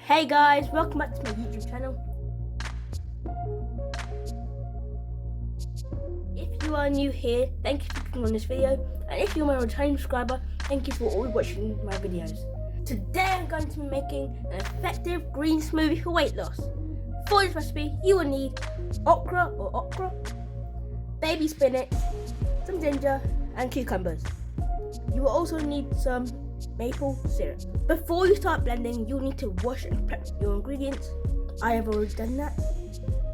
Hey guys, welcome back to my YouTube channel. If you are new here, thank you for clicking on this video, and if you're my returning subscriber, thank you for always watching my videos. Today I'm going to be making an effective green smoothie for weight loss. For this recipe, you will need okra, baby spinach, some ginger and cucumbers. You will also need some maple syrup. Before you start blending, you'll need to wash and prep your ingredients. I have already done that.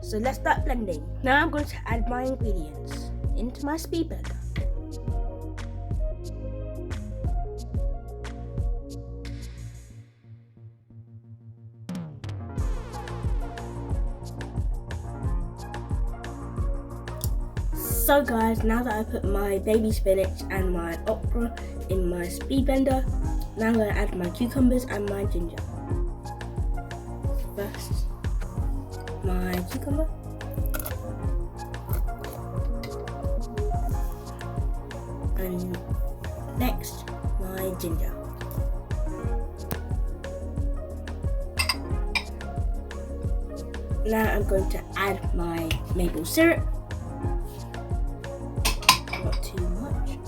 So let's start blending. Now I'm going to add my ingredients into my speed blender. So guys, now that I put my baby spinach and my okra in my speed blender, now I'm going to add my cucumbers and my ginger. First, my cucumber. And next, my ginger. Now I'm going to add my maple syrup. Not too much.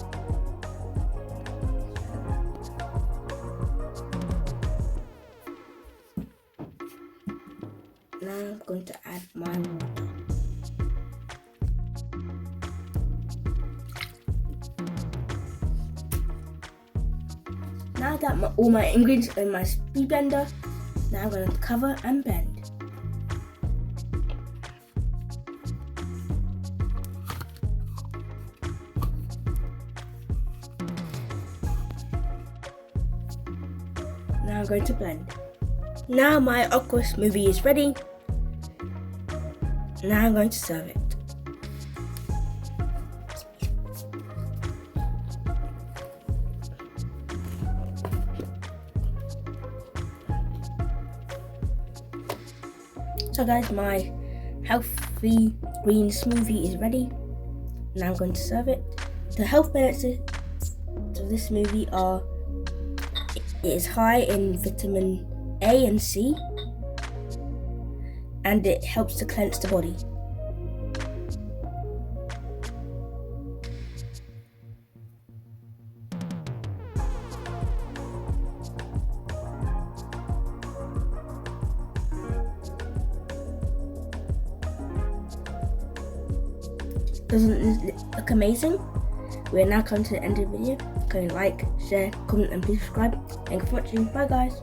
Now I'm going to add my water. Now that all my ingredients are in my speed blender, now I'm going to cover and blend. Now I'm going to blend. Now my okra smoothie is ready. Now I'm going to serve it. So guys, my healthy green smoothie is ready. Now I'm going to serve it. The health benefits of this smoothie are: it is high in vitamin A and C, and it helps to cleanse the body. Doesn't it look amazing? We're now coming to the end of the video. Go like, share, comment and please subscribe. Thank you for watching. Bye guys.